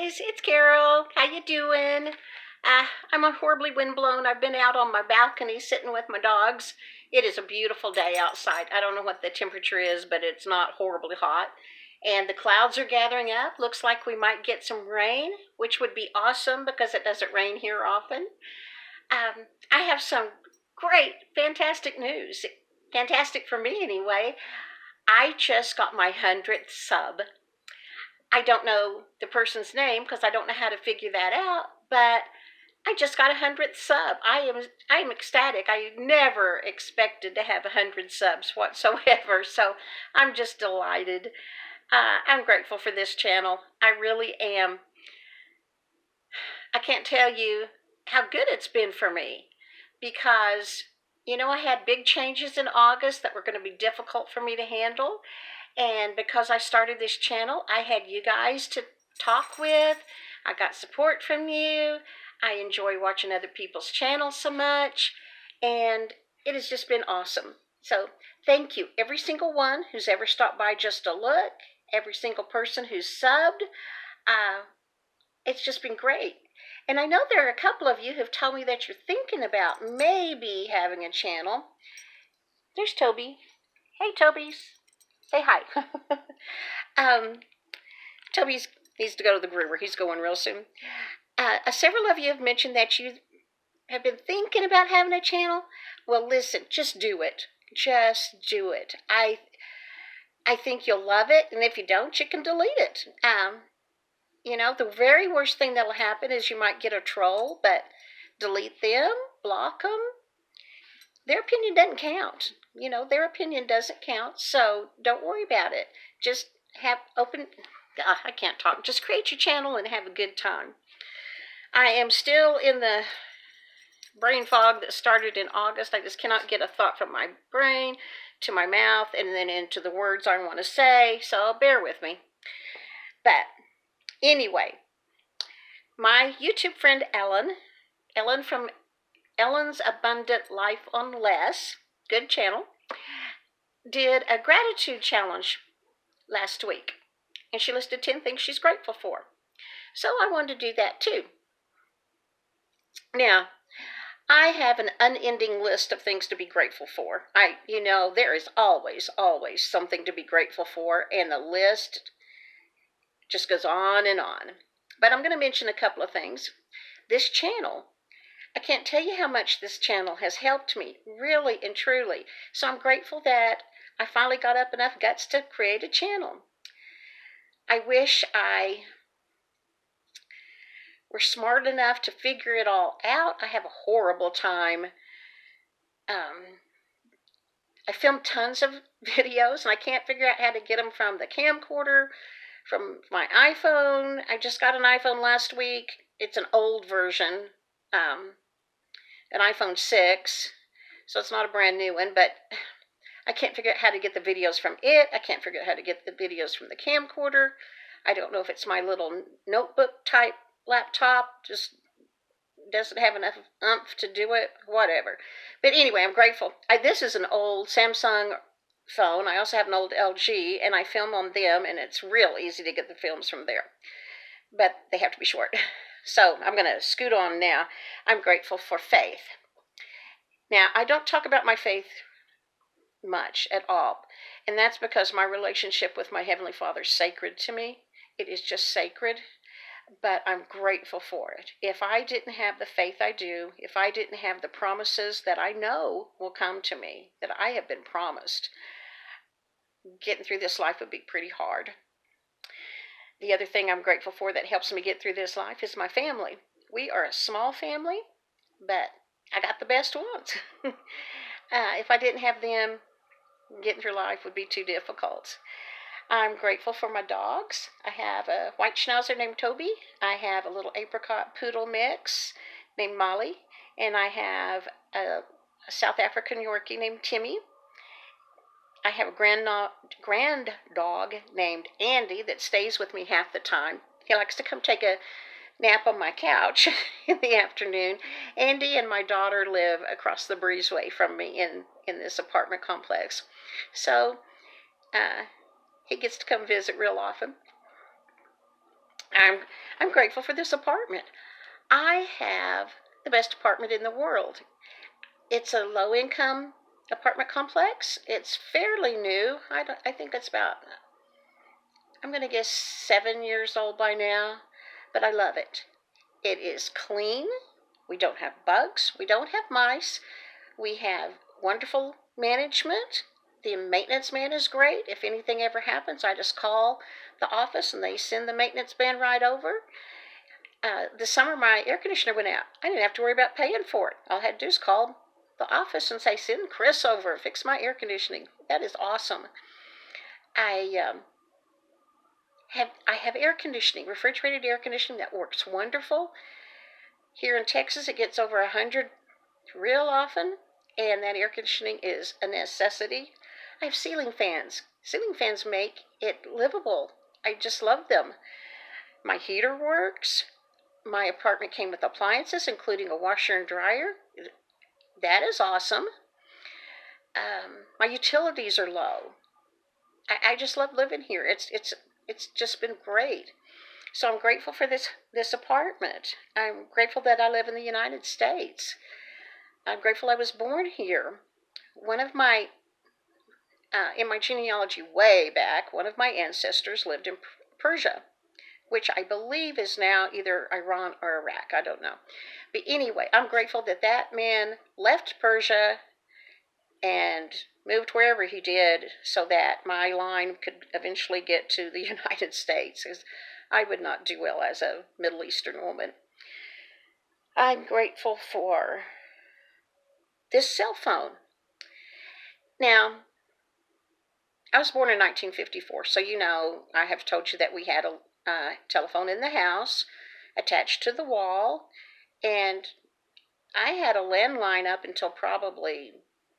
guys, it's Carol. How you doing? I'm horribly windblown. I've been out on my balcony sitting with my dogs. It is a beautiful day outside. I don't know what the temperature is, but it's not horribly hot. And the clouds are gathering up. Looks like we might get some rain, which would be awesome because it doesn't rain here often. I have some great, fantastic news. Fantastic for me, anyway. I just got my 100th sub. I don't know the person's name because I don't know how to figure that out, but I just got 100th sub. I am ecstatic. I never expected to have 100 subs whatsoever, so I'm just delighted. I'm grateful for this channel. I really am. I can't tell you how good it's been for me because, I had big changes in August that were going to be difficult for me to handle. And because I started this channel, I had you guys to talk with. I got support from you. I enjoy watching other people's channels so much. And it has just been awesome. So thank you, every single one who's ever stopped by just to look, every single person who's subbed. It's just been great. And I know there are a couple of you who've told me that you're thinking about maybe having a channel. There's Toby. Hey, Toby's. Say hi. Toby needs to go to the groomer. He's going real soon. Several of you have mentioned that you have been thinking about having a channel. Well, listen, just do it. Just do it. I think you'll love it, and if you don't, you can delete it. The very worst thing that'll happen is you might get a troll, but delete them, block them. Their opinion doesn't count. Their opinion doesn't count, so don't worry about it. Just I can't talk. Just create your channel and have a good time. I am still in the brain fog that started in August. I just cannot get a thought from my brain to my mouth and then into the words I want to say, so bear with me. But anyway, my YouTube friend Ellen from Ellen's Abundant Life on Less, good channel, did a gratitude challenge last week. And she listed 10 things she's grateful for. So I wanted to do that too. Now, I have an unending list of things to be grateful for. There is always something to be grateful for, and the list just goes on and on. But I'm going to mention a couple of things. This channel, I can't tell you how much this channel has helped me, really and truly. So I'm grateful that I finally got up enough guts to create a channel. I wish I were smart enough to figure it all out. I have a horrible time. I filmed tons of videos, and I can't figure out how to get them from the camcorder, from my iPhone. I just got an iPhone last week. It's an old version. An iPhone 6, so it's not a brand new one, but I can't figure out how to get the videos from it. I can't figure out how to get the videos from the camcorder. I don't know if it's my little notebook type laptop, just doesn't have enough oomph to do it, whatever. But anyway, I'm grateful. This is an old Samsung phone. I also have an old LG, and I film on them, and it's real easy to get the films from there. But they have to be short. So I'm going to scoot on now. I'm grateful for faith. Now, I don't talk about my faith much at all. And that's because my relationship with my Heavenly Father is sacred to me. It is just sacred. But I'm grateful for it. If I didn't have the faith I do, if I didn't have the promises that I know will come to me, that I have been promised, getting through this life would be pretty hard. The other thing I'm grateful for that helps me get through this life is my family. We are a small family, but I got the best ones. If I didn't have them, getting through life would be too difficult. I'm grateful for my dogs. I have a white schnauzer named Toby. I have a little apricot poodle mix named Molly. And I have a South African Yorkie named Timmy. I have a grand dog named Andy that stays with me half the time. He likes to come take a nap on my couch in the afternoon. Andy and my daughter live across the breezeway from me in this apartment complex. So he gets to come visit real often. I'm I'm grateful for this apartment. I have the best apartment in the world. It's a low income apartment complex. It's fairly new. I think it's about, I'm going to guess 7 years old by now, but I love it. It is clean. We don't have bugs. We don't have mice. We have wonderful management. The maintenance man is great. If anything ever happens, I just call the office and they send the maintenance man right over. This summer, my air conditioner went out. I didn't have to worry about paying for it. All I had to do is call the office and say, send Chris over, fix my air conditioning. That is awesome. I have air conditioning, refrigerated air conditioning that works wonderful. Here in Texas, it gets over 100 real often, and that air conditioning is a necessity. I have ceiling fans. Ceiling fans make it livable. I just love them. My heater works. My apartment came with appliances, including a washer and dryer. That is awesome. My utilities are low. I just love living here. It's just been great. So I'm grateful for this apartment. I'm grateful that I live in the United States. I'm grateful I was born here. One of my in my genealogy way back, one of my ancestors lived in Persia, which I believe is now either Iran or Iraq. I don't know. But anyway, I'm grateful that that man left Persia and moved wherever he did so that my line could eventually get to the United States, because I would not do well as a Middle Eastern woman. I'm grateful for this cell phone. Now, I was born in 1954, so I have told you that we had a telephone in the house attached to the wall, and I had a landline up until probably,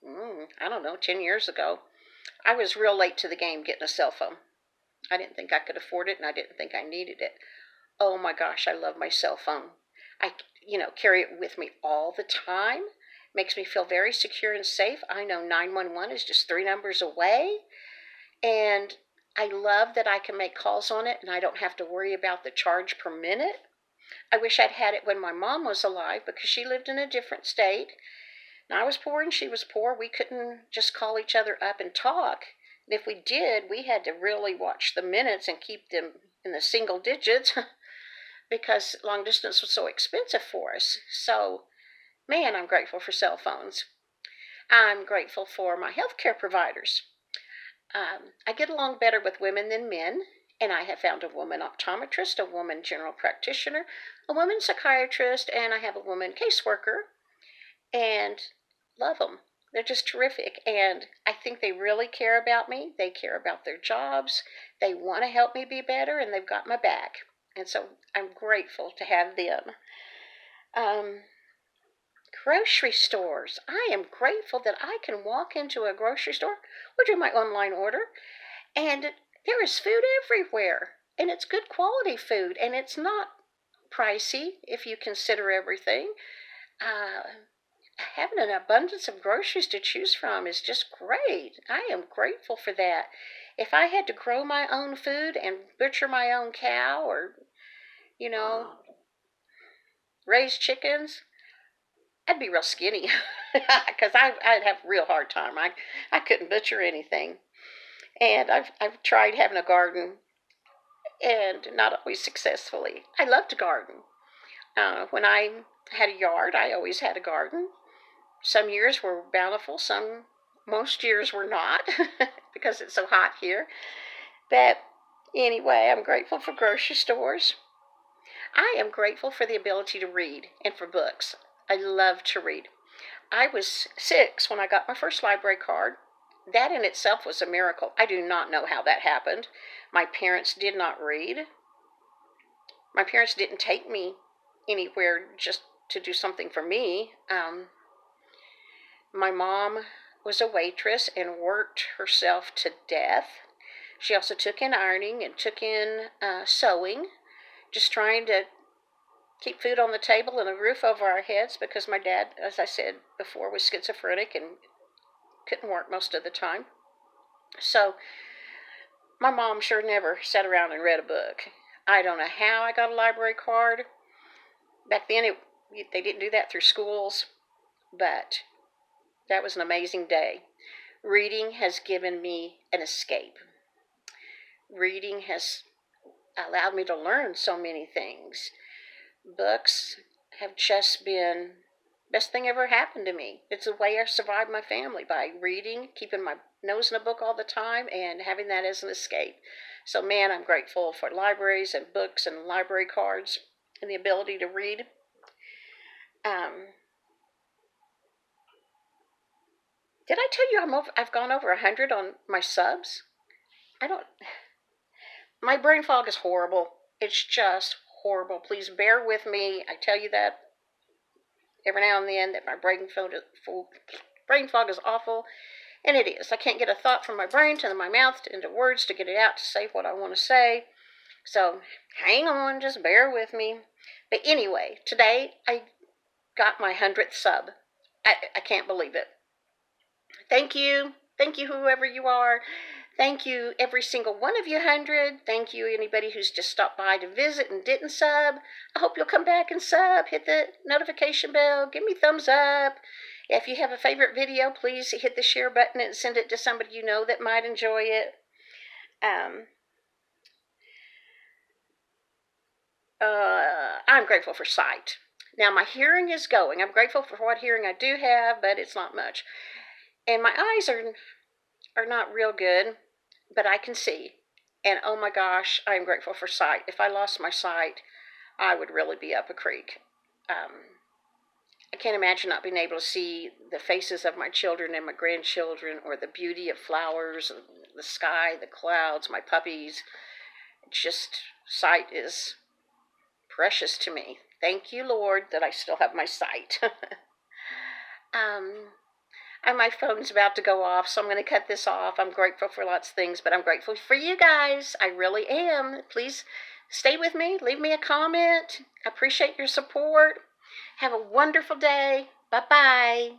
I don't know, 10 years ago. I was real late to the game getting a cell phone. I didn't think I could afford it, and I didn't think I needed it. Oh my gosh, I love my cell phone. I, carry it with me all the time. Makes me feel very secure and safe. I know 911 is just 3 numbers away. And I love that I can make calls on it and I don't have to worry about the charge per minute. I wish I'd had it when my mom was alive because she lived in a different state. And I was poor and she was poor. We couldn't just call each other up and talk. And if we did, we had to really watch the minutes and keep them in the single digits because long distance was so expensive for us. So, man, I'm grateful for cell phones. I'm grateful for my healthcare providers. I get along better with women than men, and I have found a woman optometrist, a woman general practitioner, a woman psychiatrist, and I have a woman caseworker, and love them. They're just terrific, and I think they really care about me. They care about their jobs. They want to help me be better, and they've got my back. And so I'm grateful to have them. Um, Grocery stores. I am grateful that I can walk into a grocery store or do my online order, and there is food everywhere. And it's good quality food, and it's not pricey if you consider everything. Uh, Having an abundance of groceries to choose from is just great. I am grateful for that. If I had to grow my own food and butcher my own cow or, you know, raise chickens, I'd be real skinny because I'd have a real hard time. I couldn't butcher anything. And I've tried having a garden and not always successfully. I love to garden. When I had a yard, I always had a garden. Some years were bountiful, most years were not because it's so hot here. But anyway, I'm grateful for grocery stores. I am grateful for the ability to read and for books. I love to read. I was 6 when I got my first library card. That in itself was a miracle. I do not know how that happened. My parents did not read. My parents didn't take me anywhere just to do something for me. My mom was a waitress and worked herself to death. She also took in ironing and took in sewing, just trying to keep food on the table and a roof over our heads because my dad, as I said before, was schizophrenic and couldn't work most of the time. So my mom sure never sat around and read a book. I don't know how I got a library card. Back then, they didn't do that through schools, but that was an amazing day. Reading has given me an escape. Reading has allowed me to learn so many things. Books have just been best thing ever happened to me. It's the way I survived my family, by reading, keeping my nose in a book all the time, and having that as an escape. So, man, I'm grateful for libraries and books and library cards and the ability to read. Did I tell you I've gone over 100 on my subs? I don't. My brain fog is horrible. It's just horrible. Please bear with me. I tell you that every now and then, that my brain fog is awful, and it is. I can't get a thought from my brain to my mouth into words to get it out to say what I want to say. So hang on, just bear with me. But anyway, today I got my 100th sub. I can't believe it. Thank you. Thank you, whoever you are. Thank you, every single one of you 100. Thank you, anybody who's just stopped by to visit and didn't sub. I hope you'll come back and sub. Hit the notification bell. Give me thumbs up. If you have a favorite video, please hit the share button and send it to somebody you know that might enjoy it. I'm grateful for sight. Now, my hearing is going. I'm grateful for what hearing I do have, but it's not much. And my eyes are not real good, but I can see. And oh my gosh, I'm grateful for sight. If I lost my sight, I would really be up a creek. I can't imagine not being able to see the faces of my children and my grandchildren, or the beauty of flowers, the sky, the clouds, my puppies. Just sight is precious to me. Thank you, Lord, that I still have my sight. And my phone's about to go off, so I'm going to cut this off. I'm grateful for lots of things, but I'm grateful for you guys. I really am. Please stay with me. Leave me a comment. I appreciate your support. Have a wonderful day. Bye-bye.